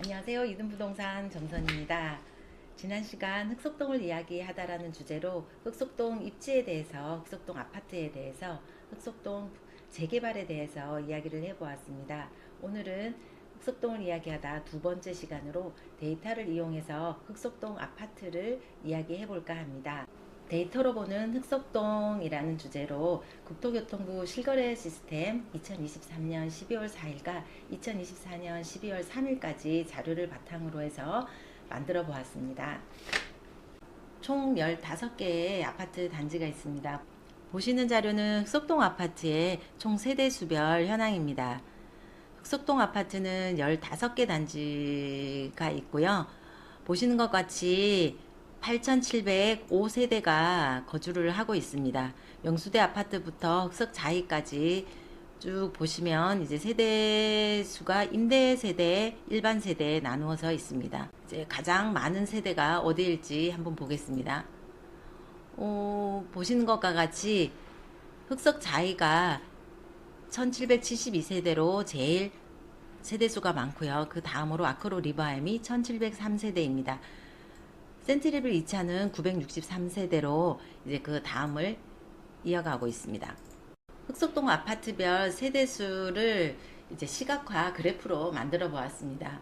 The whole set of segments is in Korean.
안녕하세요. 이든부동산 정선입니다. 지난 시간 흑석동을 이야기하다라는 주제로 흑석동 입지에 대해서, 흑석동 아파트에 대해서, 흑석동 재개발에 대해서 이야기를 해보았습니다. 오늘은 흑석동을 이야기하다 두 번째 시간으로 데이터를 이용해서 흑석동 아파트를 이야기해볼까 합니다. 데이터로 보는 흑석동이라는 주제로 국토교통부 실거래 시스템 2023년 12월 4일과 2024년 12월 3일까지 자료를 바탕으로 해서 만들어 보았습니다. 총 15개의 아파트 단지가 있습니다. 보시는 자료는 흑석동 아파트의 총 세대수별 현황입니다. 흑석동 아파트는 15개 단지가 있고요. 보시는 것 같이 8,705세대가 거주를 하고 있습니다. 명수대 아파트부터 흑석 자이까지 쭉 보시면 이제 세대 수가 임대 세대, 일반 세대에 나누어서 있습니다. 이제 가장 많은 세대가 어디일지 한번 보겠습니다. 보시는 것과 같이 흑석 자이가 1772세대로 제일 세대수가 많고요. 그 다음으로 아크로 리버햄이 1703세대입니다. 센트리빌 2차는 963세대로 이제 그 다음을 이어가고 있습니다. 흑석동 아파트별 세대수를 이제 시각화 그래프로 만들어 보았습니다.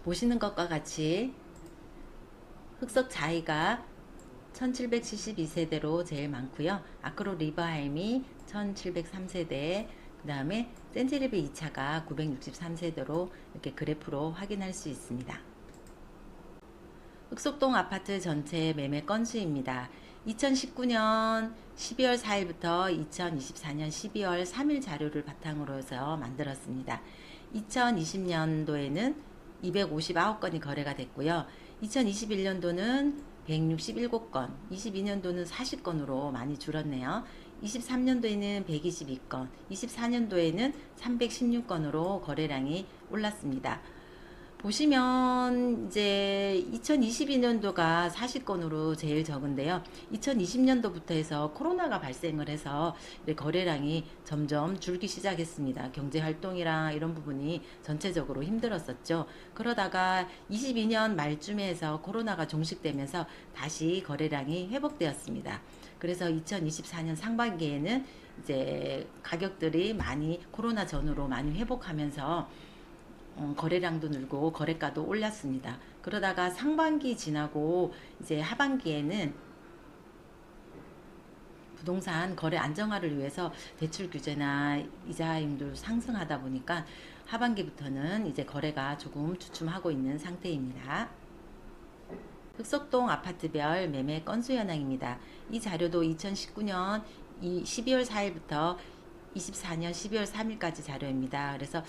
보시는 것과 같이 흑석 자이가 1772세대로 제일 많고요. 아크로 리버하임이 1703세대, 그 다음에 센트리빌 2차가 963세대로 이렇게 그래프로 확인할 수 있습니다. 흑석동 아파트 전체 매매 건수입니다. 2019년 12월 4일부터 2024년 12월 3일 자료를 바탕으로 해서 만들었습니다. 2020년도에는 259건이 거래가 됐고요. 2021년도는 167건, 22년도는 40건으로 많이 줄었네요. 23년도에는 122건, 24년도에는 316건으로 거래량이 올랐습니다. 보시면 이제 2022년도가 40건으로 제일 적은데요. 2020년도부터 해서 코로나가 발생을 해서 거래량이 점점 줄기 시작했습니다. 경제활동이랑 이런 부분이 전체적으로 힘들었었죠. 그러다가 22년 말쯤에 해서 코로나가 종식되면서 다시 거래량이 회복되었습니다. 그래서 2024년 상반기에는 이제 가격들이 많이 코로나 전후로 많이 회복하면서 거래량도 늘고 거래가도 올랐습니다. 그러다가 상반기 지나고 이제 하반기에는 부동산 거래 안정화를 위해서 대출 규제나 이자율도 상승하다 보니까 하반기부터는 이제 거래가 조금 주춤하고 있는 상태입니다. 흑석동 아파트별 매매 건수 현황입니다. 이 자료도 2019년 12월 4일부터 24년 12월 3일까지 자료입니다. 그래서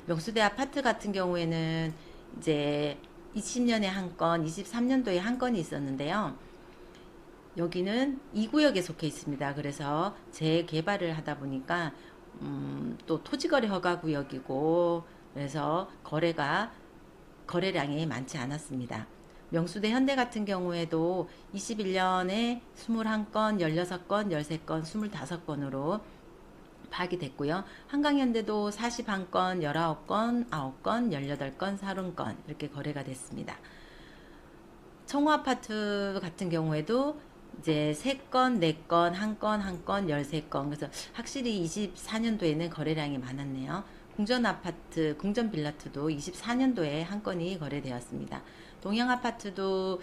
명수대 아파트 같은 경우에는 이제 20년에 한 건, 23년도에 한 건이 있었는데요. 여기는 2구역에 속해 있습니다. 그래서 재개발을 하다 보니까 또 토지거래 허가 구역이고 그래서 거래량이 많지 않았습니다. 명수대 현대 같은 경우에도 21년에 21건, 16건, 13건, 25건으로 파악이 됐고요. 한강현대도 41건, 19건, 9건, 18건, 30건 이렇게 거래가 됐습니다. 청호아파트 같은 경우에도 이제 3건, 4건, 1건, 1건, 13건. 그래서 확실히 24년도에는 거래량이 많았네요. 궁전아파트, 궁전빌라트도 24년도에 한 건이 거래되었습니다. 동양아파트도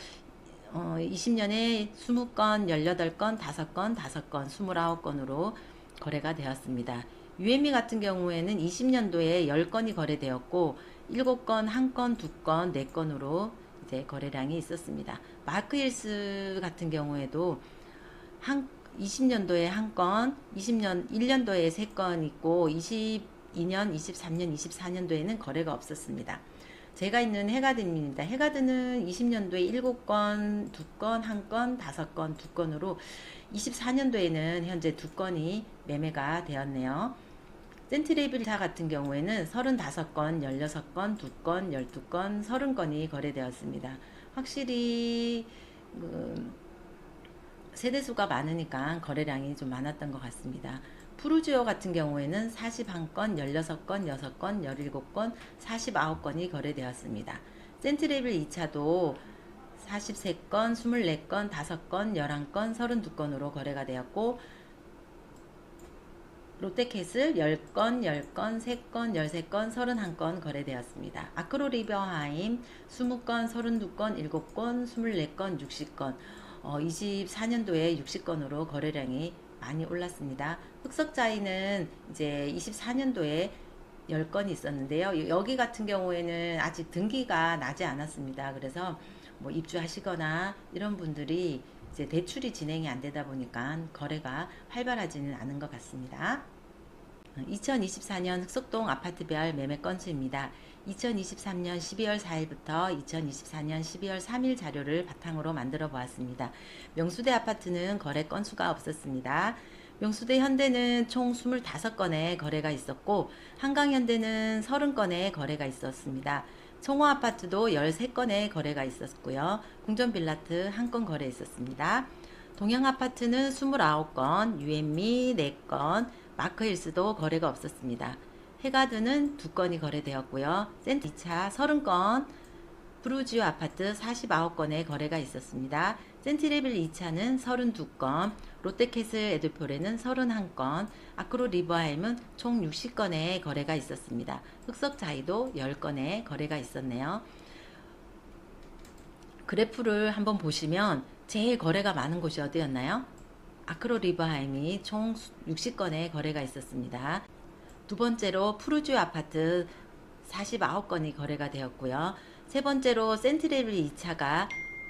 20년에 20건, 18건, 5건, 5건, 29건으로 거래가 되었습니다. UME 같은 경우에는 20년도에 10건이 거래되었고 7건, 1건, 2건, 4건으로 이제 거래량이 있었습니다. 마크힐스 같은 경우에도 20년도에 1건, 1년도에 3건 있고 22년, 23년, 24년도에는 거래가 없었습니다. 제가 있는 해가든입니다. 해가든은 20년도에 7건, 2건, 1건, 5건, 2건으로 24년도에는 현재 2건이 매매가 되었네요. 센트레빌타 같은 경우에는 35건, 16건, 2건, 12건, 30건이 거래되었습니다. 확실히 세대수가 많으니까 거래량이 좀 많았던 것 같습니다. 푸르지오 같은 경우에는 41건, 16건, 6건, 17건, 49건이 거래되었습니다. 센트레빌 2차도 43건, 24건, 5건, 11건, 32건으로 거래가 되었고, 롯데캐슬 10건, 10건, 3건, 13건, 31건 거래되었습니다. 아크로리버하임 20건, 32건, 7건, 24건, 60건, 24년도에 60건으로 거래량이 많이 올랐습니다. 흑석자이는 이제 24년도에 10건이 있었는데요. 여기 같은 경우에는 아직 등기가 나지 않았습니다. 그래서 뭐 입주하시거나 이런 분들이 이제 대출이 진행이 안 되다 보니까 거래가 활발하지는 않은 것 같습니다. 2024년 흑석동 아파트별 매매 건수입니다. 2023년 12월 4일부터 2024년 12월 3일 자료를 바탕으로 만들어 보았습니다. 명수대 아파트는 거래 건수가 없었습니다. 명수대 현대는 총 25건의 거래가 있었고, 한강현대는 30건의 거래가 있었습니다. 청호아파트도 13건의 거래가 있었고요. 궁전빌라트 1건 거래 있었습니다. 동양아파트는 29건, 유앤미 4건, 마크힐스도 거래가 없었습니다. 해가드는 2건이 거래되었고요. 센트 2차 30건, 푸르지오 아파트 49건의 거래가 있었습니다. 센티레빌 2차는 32건, 롯데캐슬 에드폴에는 31건, 아크로 리버하임은 총 60건의 거래가 있었습니다. 흑석자이도 10건의 거래가 있었네요. 그래프를 한번 보시면 제일 거래가 많은 곳이 어디였나요? 아크로 리버하임이 총 60건의 거래가 있었습니다. 두 번째로 푸르지오 아파트 49건이 거래가 되었고요. 세 번째로 센트레빌 2차가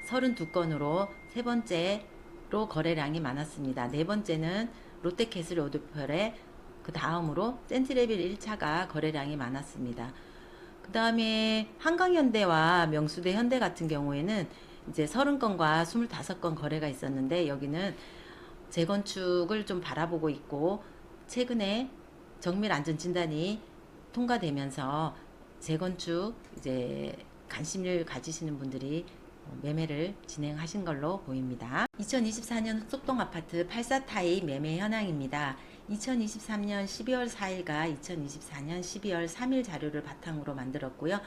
32건으로 세 번째로 거래량이 많았습니다. 네 번째는 롯데캐슬 오드펠에 그 다음으로 센트레빌 1차가 거래량이 많았습니다. 그 다음에 한강현대와 명수대 현대 같은 경우에는 이제 30건과 25건 거래가 있었는데, 여기는 재건축을 좀 바라보고 있고 최근에 정밀 안전 진단이 통과되면서 재건축 이제 관심을 가지시는 분들이 매매를 진행하신 걸로 보입니다. 2024년 흑석동 아파트 84타입 매매 현황입니다. 2023년 12월 4일과 2024년 12월 3일 자료를 바탕으로 만들었고요.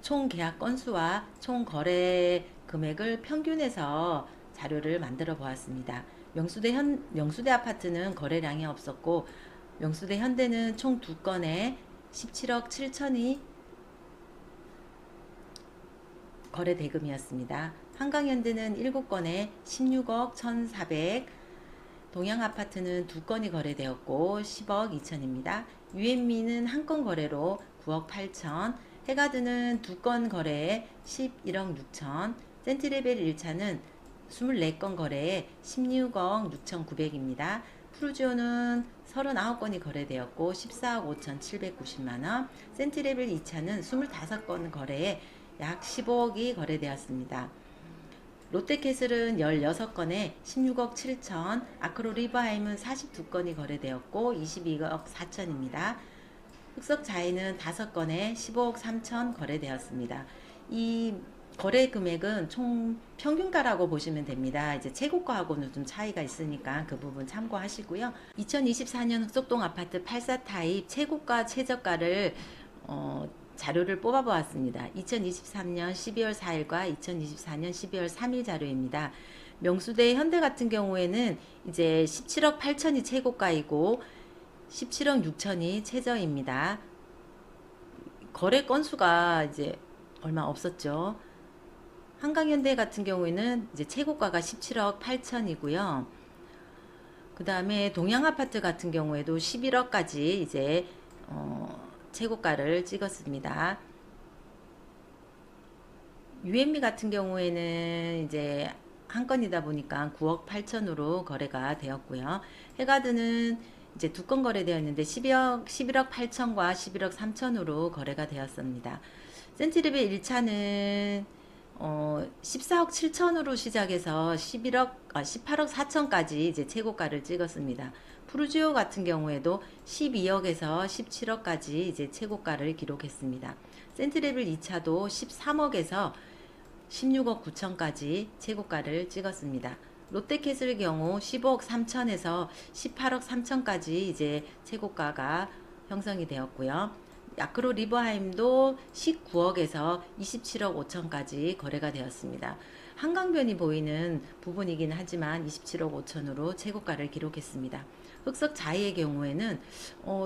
총 계약 건수와 총 거래 금액을 평균해서 자료를 만들어 보았습니다. 명수대 아파트는 거래량이 없었고, 명수대 현대는 총 2건에 17억 7천이 거래 대금이었습니다. 한강현대는 7건에 16억 1,400, 동양아파트는 2건이 거래되었고 10억 2천입니다. 유앤미는 1건 거래로 9억 8천, 해가드는 2건 거래에 11억 6천, 센트레벨 1차는 24건 거래에 16억 6,900입니다. 푸르지오는 39건이 거래되었고 14억 5,790만원, 센트레벨 2차는 25건 거래에 약 15억이 거래되었습니다. 롯데캐슬은 16건에 16억 7천, 아크로 리버하임은 42건이 거래되었고 22억 4천입니다. 흑석자이는 5건에 15억 3천 거래되었습니다. 이 거래 금액은 총 평균가라고 보시면 됩니다. 이제 최고가하고는 좀 차이가 있으니까 그 부분 참고하시고요. 2024년 흑석동 아파트 84타입 최고가 최저가를 자료를 뽑아 보았습니다. 2023년 12월 4일과 2024년 12월 3일 자료입니다. 명수대 현대 같은 경우에는 이제 17억 8천이 최고가이고 17억 6천이 최저입니다. 거래 건수가 이제 얼마 없었죠. 한강현대 같은 경우에는 이제 최고가가 17억 8천이고요. 그 다음에 동양아파트 같은 경우에도 11억까지 이제 최고가를 찍었습니다. 유앤미 같은 경우에는 이제 한 건이다 보니까 9억 8천으로 거래가 되었고요. 해가드는 이제 2건 거래되었는데 11억 8천과 11억 3천으로 거래가 되었습니다. 센트리벨 1차는 14억 7천으로 시작해서 18억 4천까지 이제 최고가를 찍었습니다. 푸르지오 같은 경우에도 12억에서 17억까지 이제 최고가를 기록했습니다. 센트레빌 2차도 13억에서 16억 9천까지 최고가를 찍었습니다. 롯데캐슬의 경우 15억 3천에서 18억 3천까지 이제 최고가가 형성이 되었고요. 아크로 리버하임도 19억에서 27억 5천까지 거래가 되었습니다. 한강변이 보이는 부분이긴 하지만 27억 5천으로 최고가를 기록했습니다. 흑석 자이의 경우에는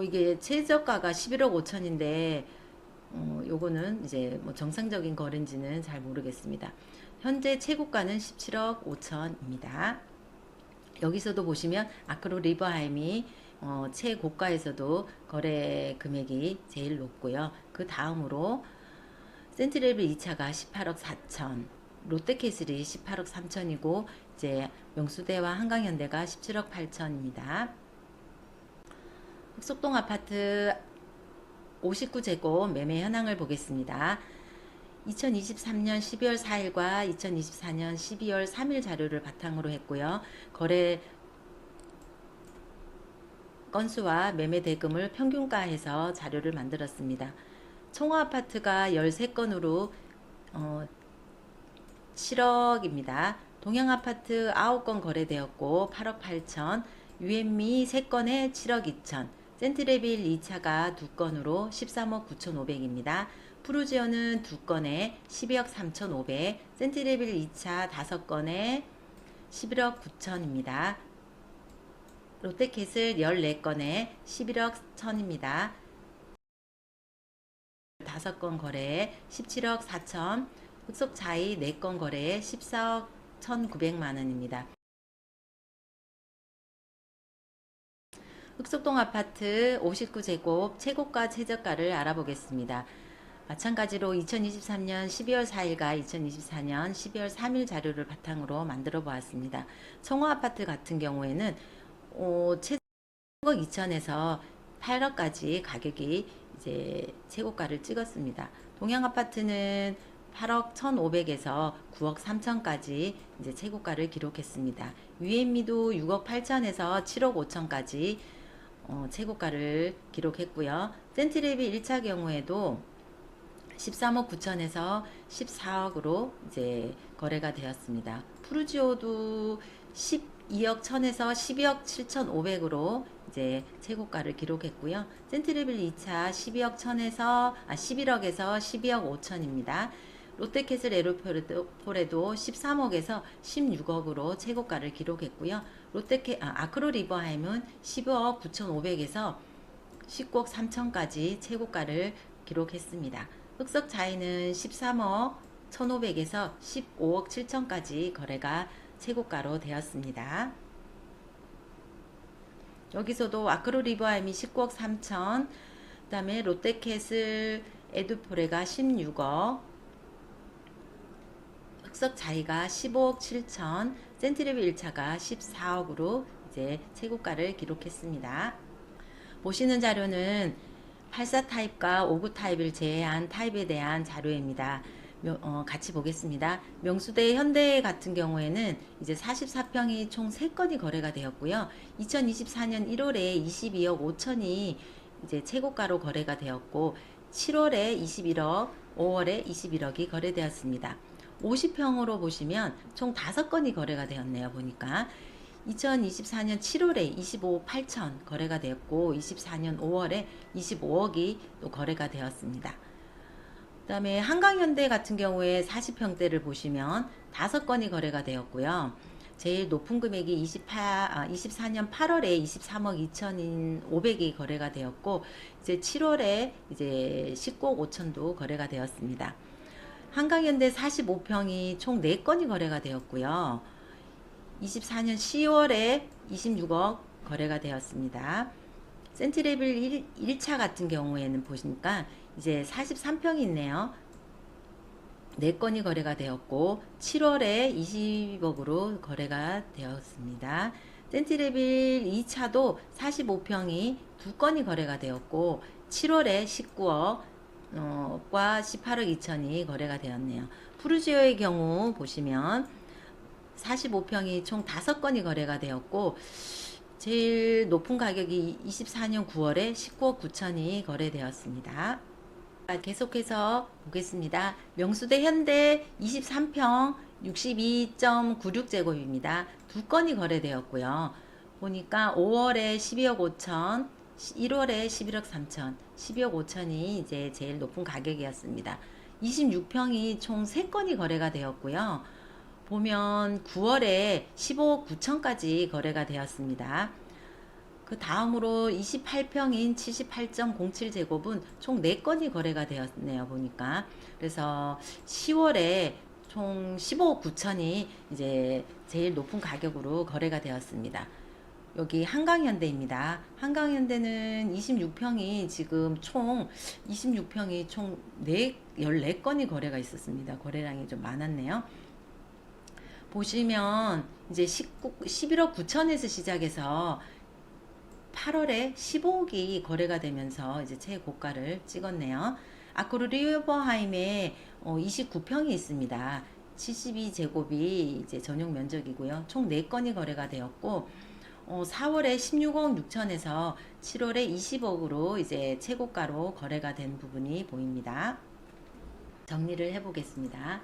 이게 최저가가 11억 5천인데 요거는 이제 뭐 정상적인 거래인지는 잘 모르겠습니다. 현재 최고가는 17억 5천입니다. 여기서도 보시면 아크로 리버하임이 최고가에서도 거래 금액이 제일 높고요. 그 다음으로 센트레빌 2차가 18억 4천, 롯데캐슬이 18억 3천이고 이제 명수대와 한강현대가 17억 8천입니다. 흑석동 아파트 59제곱 매매 현황을 보겠습니다. 2023년 12월 4일과 2024년 12월 3일 자료를 바탕으로 했고요. 거래 건수와 매매 대금을 평균가해서 자료를 만들었습니다. 청호 아파트가 13건으로 7억입니다. 동양 아파트 9건 거래되었고 8억 8천, 유앤미 3건에 7억 2천, 센트레빌 2차가 2건으로 13억 9,500입니다. 프루지오는 2건에 12억 3,500, 센트레빌 2차 5건에 11억 9천입니다. 롯데캐슬 14건에 11억 1천입니다. 5건 거래에 17억 4천, 흑석자이 4건 거래에 14억 1,900만원입니다. 흑석동 아파트 59제곱 최고가 최저가를 알아보겠습니다. 마찬가지로 2023년 12월 4일과 2024년 12월 3일 자료를 바탕으로 만들어 보았습니다. 청호 아파트 같은 경우에는 최고 2천에서 8억까지 가격이 이제 최고가를 찍었습니다. 동양 아파트는 8억 1,500에서 9억 3천까지 이제 최고가를 기록했습니다. 유앤미도 6억 8천에서 7억 5천까지 최고가를 기록했고요. 센트레비 1차 경우에도 13억 9천에서 14억으로 이제 거래가 되었습니다. 푸르지오도 12억 1천에서 12억 7,500으로 이제 최고가를 기록했고요. 센트레빌 2차 12억 1천에서 11억에서 12억 5천입니다. 롯데캐슬 에로폴에도 13억에서 16억으로 최고가를 기록했고요. 아크로 리버하임은 15억 9,500에서 19억 3천까지 최고가를 기록했습니다. 흑석 자이는 13억 1,500에서 15억 7천까지 거래가 최고가로 되었습니다. 여기서도 아크로 리버하임이 19억 3천, 그 다음에 롯데캐슬 에듀포레가 16억, 흑석 자이가 15억 7천, 센트레비 1차가 14억으로 이제 최고가를 기록했습니다. 보시는 자료는 84 타입과 59 타입을 제외한 타입에 대한 자료입니다. 같이 보겠습니다. 명수대 현대 같은 경우에는 이제 44평이 총 3건이 거래가 되었고요. 2024년 1월에 22억 5천이 이제 최고가로 거래가 되었고 7월에 21억, 5월에 21억이 거래되었습니다. 50평으로 보시면 총 5건이 거래가 되었네요. 보니까 2024년 7월에 25억 8천 거래가 되었고 24년 5월에 25억이 또 거래가 되었습니다. 그 다음에 한강현대 같은 경우에 40평대를 보시면 5건이 거래가 되었고요. 제일 높은 금액이 24년 8월에 23억 2천인 500이 거래가 되었고 이제 7월에 이제 19억 5천도 거래가 되었습니다. 한강현대 45평이 총 4건이 거래가 되었고요. 24년 10월에 26억 거래가 되었습니다. 센트레빌 1차 같은 경우에는 보시니까 이제 43평이 있네요. 4건이 거래가 되었고 7월에 20억으로 거래가 되었습니다. 센트레빌 2차도 45평이 2건이 거래가 되었고 7월에 19억 과 18억 2천이 거래가 되었네요. 푸르지오의 경우 보시면 45평이 총 5건이 거래가 되었고 제일 높은 가격이 24년 9월에 19억 9천이 거래되었습니다. 계속해서 보겠습니다. 명수대 현대 23평 62.96제곱입니다. 두 건이 거래되었고요. 보니까 5월에 12억 5천, 1월에 11억 3천, 12억 5천이 이제 제일 높은 가격이었습니다. 26평이 총 3건이 거래가 되었고요. 보면 9월에 15억 9천까지 거래가 되었습니다. 그 다음으로 28평인 78.07제곱은 총 4건이 거래가 되었네요, 보니까. 그래서 10월에 총 15억 9천이 이제 제일 높은 가격으로 거래가 되었습니다. 여기 한강현대입니다. 한강현대는 26평이 지금 총 26평이 총 14건이 거래가 있었습니다. 거래량이 좀 많았네요. 보시면 이제 11억 9천에서 시작해서 8월에 15억이 거래가 되면서 이제 최고가를 찍었네요. 아크로 리버하임에 29평이 있습니다. 72제곱이 이제 전용 면적이고요. 총 4건이 거래가 되었고 4월에 16억 6천에서 7월에 20억으로 이제 최고가로 거래가 된 부분이 보입니다. 정리를 해보겠습니다.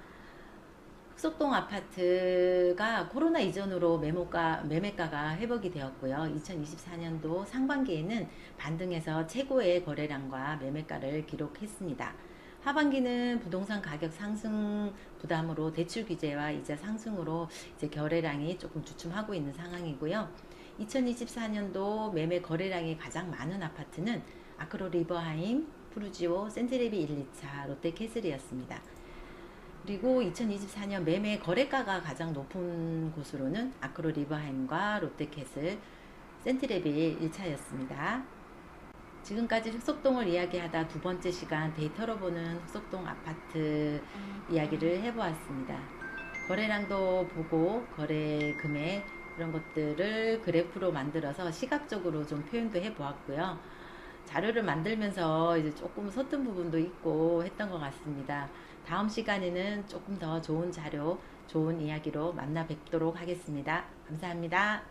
흑석동 아파트가 코로나 이전으로 매매가가 회복이 되었고요. 2024년도 상반기에는 반등해서 최고의 거래량과 매매가를 기록했습니다. 하반기는 부동산 가격 상승 부담으로 대출 규제와 이자 상승으로 이제 거래량이 조금 주춤하고 있는 상황이고요. 2024년도 매매 거래량이 가장 많은 아파트는 아크로 리버하임, 푸르지오, 센트레비 1, 2차, 롯데캐슬이었습니다. 그리고 2024년 매매 거래가가 가장 높은 곳으로는 아크로 리버하임과 롯데캐슬, 센트레빌 1차였습니다. 지금까지 흑석동을 이야기하다 두 번째 시간 데이터로 보는 흑석동 아파트 이야기를 해보았습니다. 거래량도 보고 거래 금액 이런 것들을 그래프로 만들어서 시각적으로 좀 표현도 해보았고요. 자료를 만들면서 이제 조금 서툰 부분도 있고 했던 것 같습니다. 다음 시간에는 조금 더 좋은 자료, 좋은 이야기로 만나 뵙도록 하겠습니다. 감사합니다.